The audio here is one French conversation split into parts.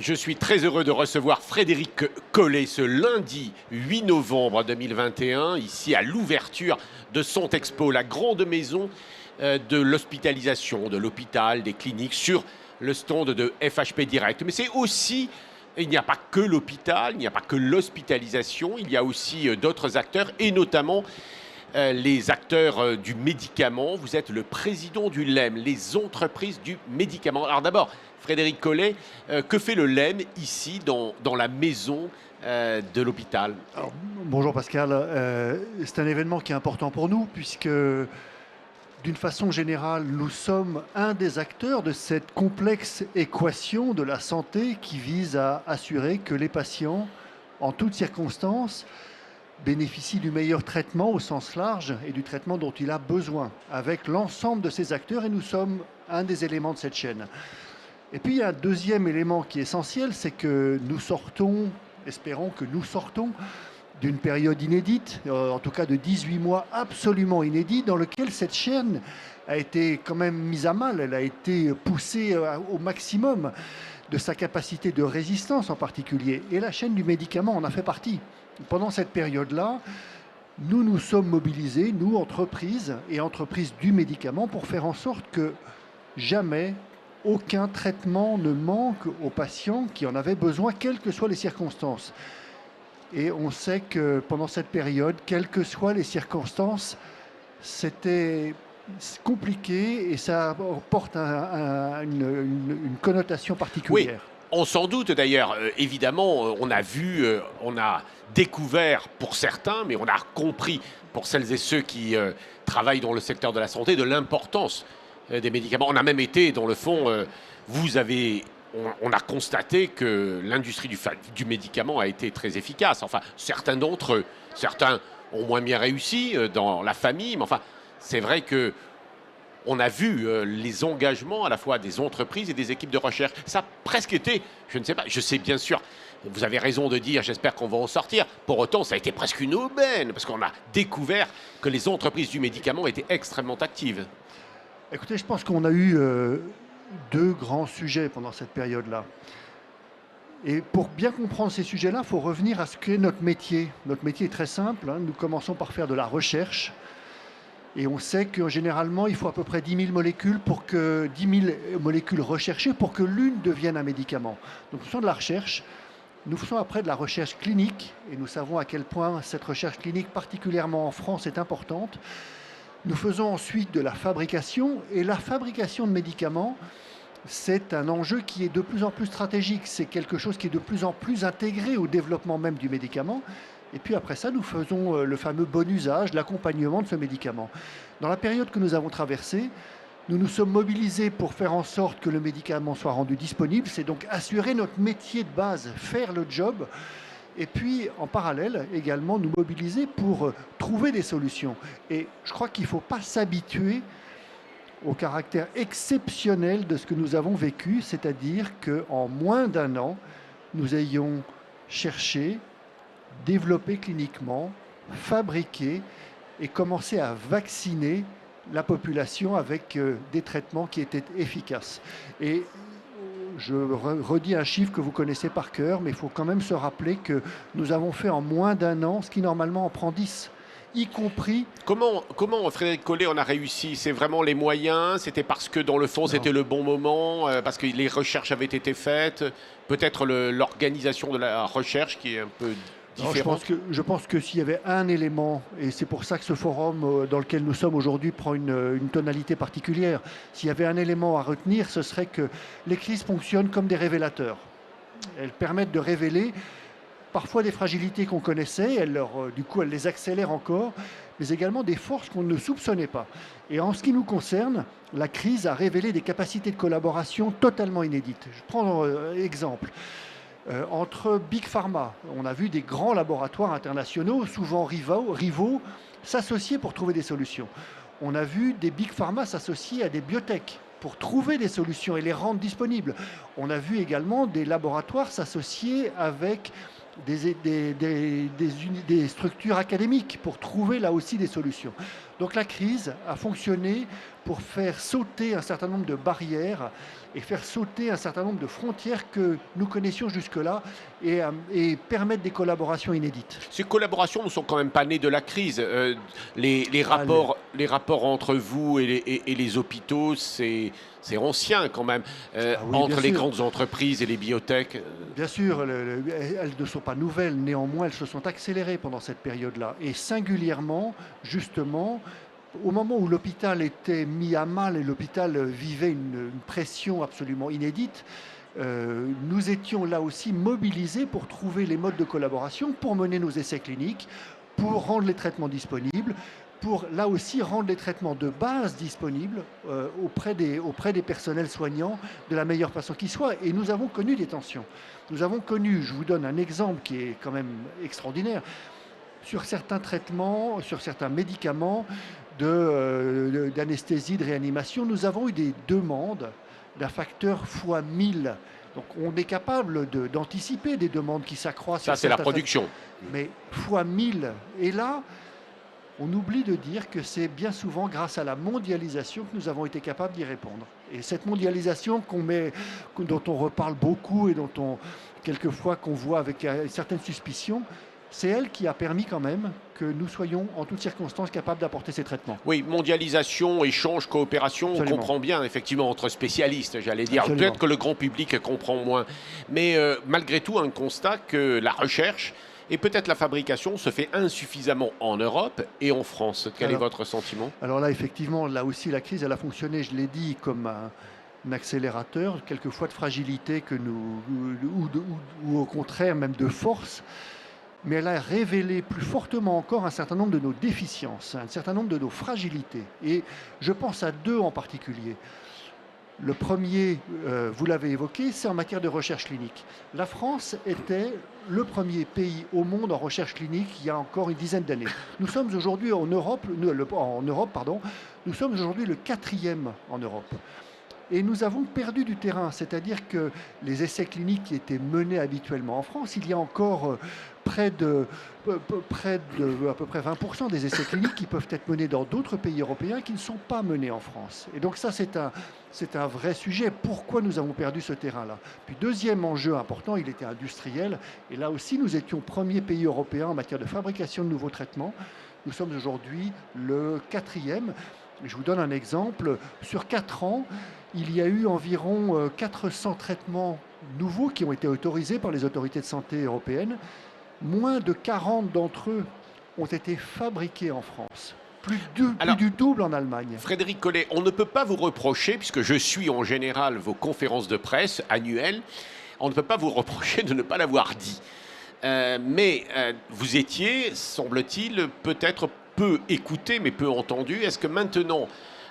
Je suis très heureux de recevoir Frédéric Collet ce lundi 8 novembre 2021, ici à l'ouverture de Sontexpo, la grande maison de l'hospitalisation, de l'hôpital, des cliniques, sur le stand de FHP Direct. Mais c'est aussi, il n'y a pas que l'hôpital, il n'y a pas que l'hospitalisation, il y a aussi d'autres acteurs, et notamment les acteurs du médicament. Vous êtes le président du LEM, les entreprises du médicament. Alors d'abord, Frédéric Collet, que fait le LEM ici dans la maison de l'hôpital? Bonjour Pascal, c'est un événement qui est important pour nous puisque d'une façon générale, nous sommes un des acteurs de cette complexe équation de la santé qui vise à assurer que les patients, en toutes circonstances, bénéficient du meilleur traitement au sens large et du traitement dont il a besoin avec l'ensemble de ces acteurs, et nous sommes un des éléments de cette chaîne. Et puis il y a un deuxième élément qui est essentiel, c'est que nous sortons, espérons que nous sortons d'une période inédite, en tout cas de 18 mois absolument inédits, dans lequel cette chaîne a été quand même mise à mal, elle a été poussée au maximum de sa capacité de résistance en particulier. Et la chaîne du médicament en a fait partie. Pendant cette période-là, nous nous sommes mobilisés, nous, entreprises et entreprises du médicament, pour faire en sorte que jamais aucun traitement ne manque aux patients qui en avaient besoin, quelles que soient les circonstances. Et on sait que pendant cette période, quelles que soient les circonstances, c'était compliqué et ça porte une connotation particulière. Oui. On s'en doute d'ailleurs, évidemment, on a vu, on a découvert pour certains, mais on a compris pour celles et ceux qui travaillent dans le secteur de la santé, de l'importance des médicaments. On a même été, dans le fond, on a constaté que l'industrie du médicament a été très efficace. Enfin, certains d'entre eux, certains ont moins bien réussi dans la famille, mais enfin, c'est vrai que on a vu les engagements à la fois des entreprises et des équipes de recherche. Ça a presque été, je ne sais pas, je sais bien sûr, vous avez raison de dire, j'espère qu'on va en sortir. Pour autant, ça a été presque une aubaine, parce qu'on a découvert que les entreprises du médicament étaient extrêmement actives. Écoutez, je pense qu'on a eu deux grands sujets pendant cette période-là. Et pour bien comprendre ces sujets-là, il faut revenir à ce qu'est notre métier. Notre métier est très simple, hein. Nous commençons par faire de la recherche. Et on sait que généralement, il faut à peu près 10 000 molécules, 10 000 molécules recherchées pour que l'une devienne un médicament. Donc, nous faisons de la recherche. Nous faisons après de la recherche clinique. Et nous savons à quel point cette recherche clinique, particulièrement en France, est importante. Nous faisons ensuite de la fabrication. Et la fabrication de médicaments, c'est un enjeu qui est de plus en plus stratégique. C'est quelque chose qui est de plus en plus intégré au développement même du médicament. Et puis après ça, nous faisons le fameux bon usage, l'accompagnement de ce médicament. Dans la période que nous avons traversée, nous nous sommes mobilisés pour faire en sorte que le médicament soit rendu disponible. C'est donc assurer notre métier de base, faire le job. Et puis, en parallèle, également, nous mobiliser pour trouver des solutions. Et je crois qu'il ne faut pas s'habituer au caractère exceptionnel de ce que nous avons vécu, c'est-à-dire qu'en moins d'un an, nous ayons cherché, développer cliniquement, fabriquer et commencer à vacciner la population avec des traitements qui étaient efficaces. Et je redis un chiffre que vous connaissez par cœur, mais il faut quand même se rappeler que nous avons fait en moins d'un an ce qui normalement en prend 10, y compris... Comment Frédéric Collet, on a réussi? C'est vraiment les moyens? C'était parce que dans le fond, c'était le bon moment? Parce que les recherches avaient été faites? Peut-être l'organisation de la recherche qui est un peu... Non, je pense que s'il y avait un élément, et c'est pour ça que ce forum dans lequel nous sommes aujourd'hui prend une tonalité particulière, s'il y avait un élément à retenir, ce serait que les crises fonctionnent comme des révélateurs. Elles permettent de révéler parfois des fragilités qu'on connaissait, du coup elles les accélèrent encore, mais également des forces qu'on ne soupçonnait pas. Et en ce qui nous concerne, la crise a révélé des capacités de collaboration totalement inédites. Je prends exemple. Entre Big Pharma, on a vu des grands laboratoires internationaux, souvent rivaux, s'associer pour trouver des solutions. On a vu des Big Pharma s'associer à des biotech pour trouver des solutions et les rendre disponibles. On a vu également des laboratoires s'associer avec des structures académiques pour trouver là aussi des solutions. Donc la crise a fonctionné pour faire sauter un certain nombre de barrières et faire sauter un certain nombre de frontières que nous connaissions jusque-là et permettre des collaborations inédites. Ces collaborations ne sont quand même pas nées de la crise. Les rapports entre vous et les hôpitaux, c'est ancien quand même. Ah oui, Entre bien les sûr. grandes entreprises et les biotech. Bien sûr, elles ne sont pas nouvelles, néanmoins elles se sont accélérées pendant cette période-là. Et singulièrement, justement, au moment où l'hôpital était mis à mal et l'hôpital vivait une pression absolument inédite, nous étions là aussi mobilisés pour trouver les modes de collaboration, pour mener nos essais cliniques, pour rendre les traitements disponibles, pour là aussi rendre les traitements de base disponibles auprès des personnels soignants de la meilleure façon qui soit. Et nous avons connu des tensions. Nous avons connu, je vous donne un exemple qui est quand même extraordinaire, sur certains traitements, sur certains médicaments d'anesthésie, de réanimation, nous avons eu des demandes d'un facteur fois 1000. Donc on est capable d'anticiper des demandes qui s'accroissent. Ça, c'est la production. Mais fois 1000. Et là, on oublie de dire que c'est bien souvent grâce à la mondialisation que nous avons été capables d'y répondre. Et cette mondialisation dont on reparle beaucoup et quelquefois qu'on voit avec certaines suspicions, c'est elle qui a permis quand même que nous soyons en toutes circonstances capables d'apporter ces traitements. Oui, mondialisation, échange, coopération, Absolument. on comprend bien effectivement entre spécialistes, j'allais dire. Absolument. Peut-être que le grand public comprend moins. Mais malgré tout, un constat que la recherche et peut-être la fabrication se fait insuffisamment en Europe et en France. Quel est votre sentiment? Alors là, effectivement, là aussi, la crise, elle a fonctionné, je l'ai dit, comme un accélérateur, quelquefois de fragilité ou au contraire même de force. Mais elle a révélé plus fortement encore un certain nombre de nos déficiences, un certain nombre de nos fragilités. Et je pense à deux en particulier. Le premier, vous l'avez évoqué, c'est en matière de recherche clinique. La France était le premier pays au monde en recherche clinique il y a encore une dizaine d'années. Nous sommes aujourd'hui en Europe, nous sommes aujourd'hui le 4e en Europe. Et nous avons perdu du terrain, c'est-à-dire que les essais cliniques qui étaient menés habituellement en France, il y a encore près de à peu près 20% des essais cliniques qui peuvent être menés dans d'autres pays européens qui ne sont pas menés en France. Et donc ça, c'est un vrai sujet. Pourquoi nous avons perdu ce terrain-là? Puis deuxième enjeu important, il était industriel. Et là aussi, nous étions premier pays européen en matière de fabrication de nouveaux traitements. Nous sommes aujourd'hui le 4e. Je vous donne un exemple. Sur 4 ans, il y a eu environ 400 traitements nouveaux qui ont été autorisés par les autorités de santé européennes. Moins de 40 d'entre eux ont été fabriqués en France. Plus du double en Allemagne. Frédéric Collet, on ne peut pas vous reprocher, puisque je suis en général vos conférences de presse annuelles, on ne peut pas vous reprocher de ne pas l'avoir dit. Mais vous étiez, semble-t-il, peut-être peu écouté, mais peu entendu. Est-ce que maintenant,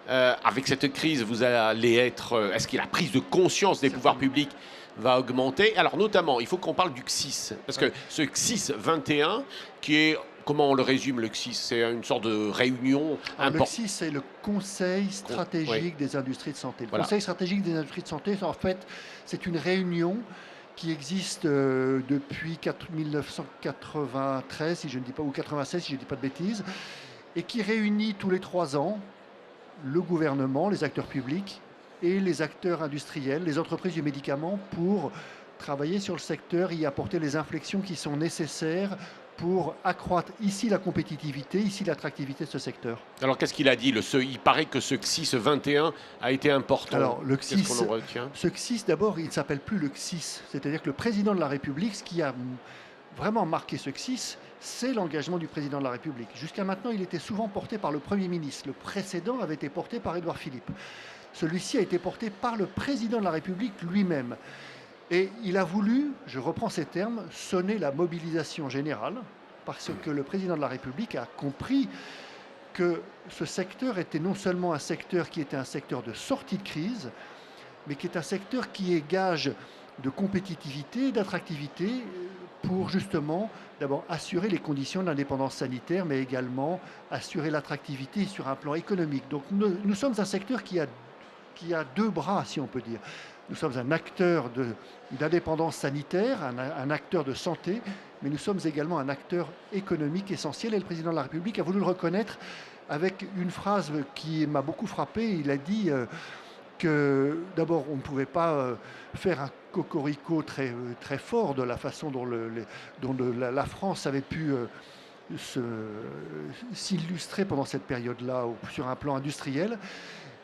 avec cette crise, vous allez être... est-ce que la prise de conscience des pouvoirs publics va augmenter? Alors notamment, il faut qu'on parle du CSIS, parce que ce CSIS 21, qui est... Comment on le résume, le CSIS? C'est une sorte de réunion importante. Le CSIS, c'est le Conseil stratégique des industries de santé. Le Conseil stratégique des industries de santé, en fait, c'est une réunion qui existe depuis 1993, si je ne dis pas, ou 96, si je ne dis pas de bêtises, et qui réunit tous les 3 ans le gouvernement, les acteurs publics et les acteurs industriels, les entreprises du médicament, pour travailler sur le secteur, y apporter les inflexions qui sont nécessaires pour accroître ici la compétitivité, ici l'attractivité de ce secteur. Alors qu'est-ce qu'il a dit? Il paraît que ce CSIS 21 a été important. Alors le Qu'est-ce CSIS, qu'on en retient? ce CSIS d'abord, il ne s'appelle plus le CSIS, c'est-à-dire que le président de la République, ce qui a vraiment marqué ce CSIS, c'est l'engagement du président de la République. Jusqu'à maintenant, il était souvent porté par le Premier ministre. Le précédent avait été porté par Édouard Philippe. Celui-ci a été porté par le président de la République lui-même. Et il a voulu, je reprends ces termes, sonner la mobilisation générale, parce que le président de la République a compris que ce secteur était non seulement un secteur qui était un secteur de sortie de crise, mais qui est un secteur qui est gage de compétitivité, d'attractivité, pour justement d'abord assurer les conditions de l'indépendance sanitaire, mais également assurer l'attractivité sur un plan économique. Donc nous sommes un secteur qui a 2 bras, si on peut dire. Nous sommes un acteur d'indépendance sanitaire, un acteur de santé, mais nous sommes également un acteur économique essentiel. Et le président de la République a voulu le reconnaître avec une phrase qui m'a beaucoup frappé. Il a dit que d'abord, on ne pouvait pas faire un cocorico très fort de la façon dont, la France avait pu s'illustrer pendant cette période-là sur un plan industriel,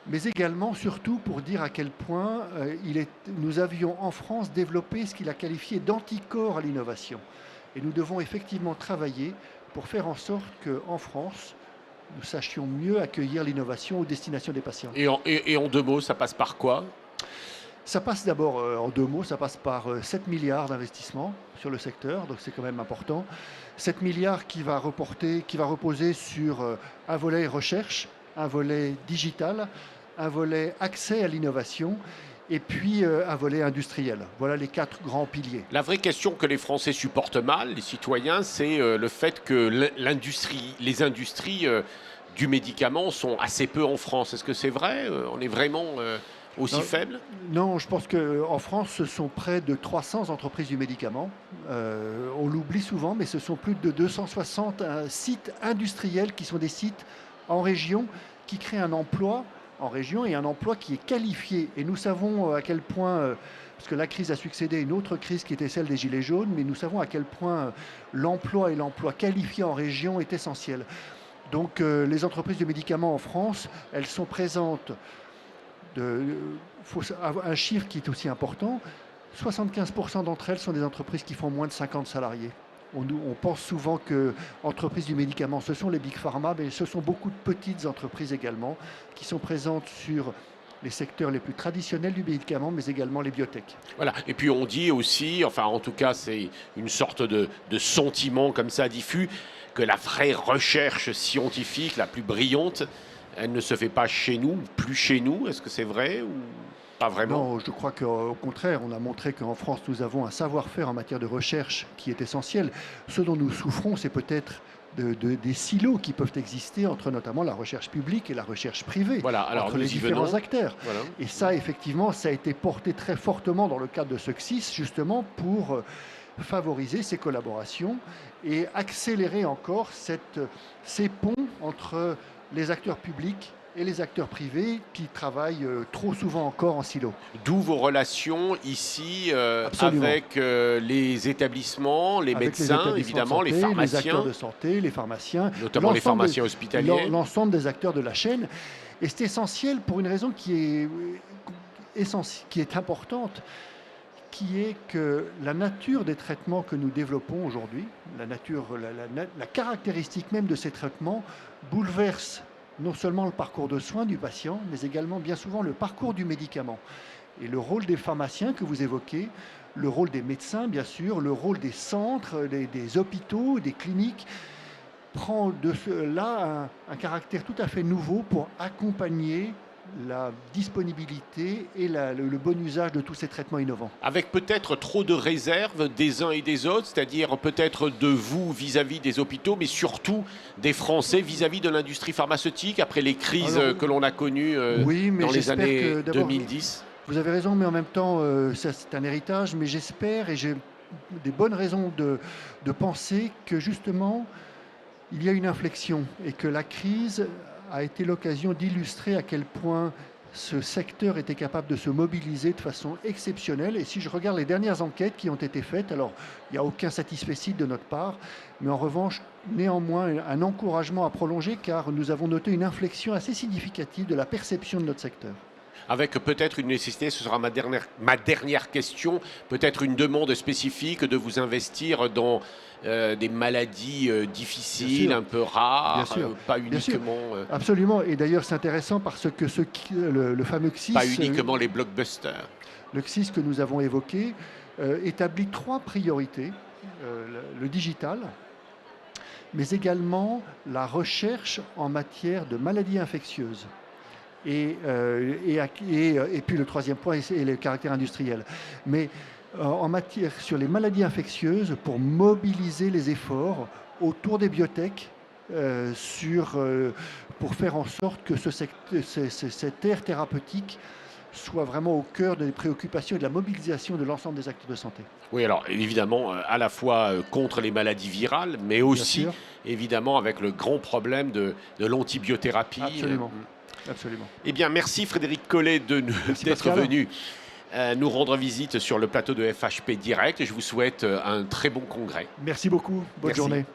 mais également, surtout, pour dire à quel point nous avions en France développé ce qu'il a qualifié d'anticorps à l'innovation. Et nous devons effectivement travailler pour faire en sorte qu'en France, nous sachions mieux accueillir l'innovation aux destinations des patients. Et en 2 mots, ça passe par quoi? Ça passe d'abord, en 2 mots, ça passe par 7 milliards d'investissements sur le secteur, donc c'est quand même important. 7 milliards qui va reposer sur un volet recherche, un volet digital, un volet accès à l'innovation et puis un volet industriel. Voilà les 4 grands piliers. La vraie question que les Français supportent mal, les citoyens, c'est le fait que les industries du médicament sont assez peu en France. Est-ce que c'est vrai? On est vraiment aussi faible? Non, je pense qu'en France, ce sont près de 300 entreprises du médicament. On l'oublie souvent, mais ce sont plus de 260 sites industriels qui sont des sites en région qui créent un emploi en région et un emploi qui est qualifié. Et nous savons à quel point, parce que la crise a succédé à une autre crise qui était celle des Gilets jaunes, mais nous savons à quel point l'emploi et l'emploi qualifié en région est essentiel. Donc les entreprises de médicaments en France, elles sont présentes. Faut avoir un chiffre qui est aussi important, 75% d'entre elles sont des entreprises qui font moins de 50 salariés. On pense souvent que entreprises du médicament, ce sont les big pharma, mais ce sont beaucoup de petites entreprises également qui sont présentes sur les secteurs les plus traditionnels du médicament, mais également les biotech. Voilà. Et puis on dit aussi, enfin en tout cas c'est une sorte de sentiment comme ça diffus, que la vraie recherche scientifique, la plus brillante, elle ne se fait pas chez nous, plus chez nous. Est-ce que c'est vrai ou pas vraiment? Non, je crois qu'au contraire, on a montré qu'en France, nous avons un savoir-faire en matière de recherche qui est essentiel. Ce dont nous souffrons, c'est peut-être des silos qui peuvent exister entre notamment la recherche publique et la recherche privée, Voilà, alors entre les différents acteurs. Voilà. Et ça, effectivement, ça a été porté très fortement dans le cadre de Success, justement pour favoriser ces collaborations et accélérer encore ces ponts entre les acteurs publics et les acteurs privés qui travaillent trop souvent encore en silo. D'où vos relations ici Absolument. avec les établissements, les Avec médecins, évidemment, les les acteurs pharmaciens, de santé, les pharmaciens, notamment les pharmaciens hospitaliers. l'ensemble des acteurs de la chaîne. Et c'est essentiel pour une raison qui est importante, qui est que la nature des traitements que nous développons aujourd'hui, la caractéristique même de ces traitements bouleverse non seulement le parcours de soins du patient, mais également bien souvent le parcours du médicament. Et le rôle des pharmaciens que vous évoquez, le rôle des médecins bien sûr, le rôle des centres, des hôpitaux, des cliniques, prend là un caractère tout à fait nouveau pour accompagner la disponibilité et le bon usage de tous ces traitements innovants. Avec peut-être trop de réserves des uns et des autres, c'est-à-dire peut-être de vous vis-à-vis des hôpitaux, mais surtout des Français vis-à-vis de l'industrie pharmaceutique, après les crises que l'on a connues dans les années 2010. Vous avez raison, mais en même temps, c'est un héritage, mais j'espère et j'ai des bonnes raisons de penser que justement, il y a une inflexion et que la crise a été l'occasion d'illustrer à quel point ce secteur était capable de se mobiliser de façon exceptionnelle. Et si je regarde les dernières enquêtes qui ont été faites, alors il n'y a aucun satisfecit de notre part, mais en revanche, néanmoins, un encouragement à prolonger car nous avons noté une inflexion assez significative de la perception de notre secteur. Avec peut-être une nécessité, ce sera ma dernière question, peut-être une demande spécifique de vous investir dans des maladies difficiles, un peu rares, pas uniquement... Absolument, et d'ailleurs c'est intéressant parce que le fameux CSIS... Pas uniquement les blockbusters. Le CSIS que nous avons évoqué établit 3 priorités, le digital, mais également la recherche en matière de maladies infectieuses. Et puis le troisième point est le caractère industriel. Mais en matière sur les maladies infectieuses, pour mobiliser les efforts autour des biotech, pour faire en sorte que cette ère thérapeutique soit vraiment au cœur des préoccupations et de la mobilisation de l'ensemble des acteurs de santé. Oui, alors évidemment, à la fois contre les maladies virales, mais Bien aussi sûr, évidemment avec le grand problème de l'antibiothérapie. absolument, absolument. Eh bien, merci Frédéric Collet Merci d'être Pascal. venu nous rendre visite sur le plateau de FHP Direct. Et je vous souhaite un très bon congrès. Merci beaucoup, bonne Merci. journée.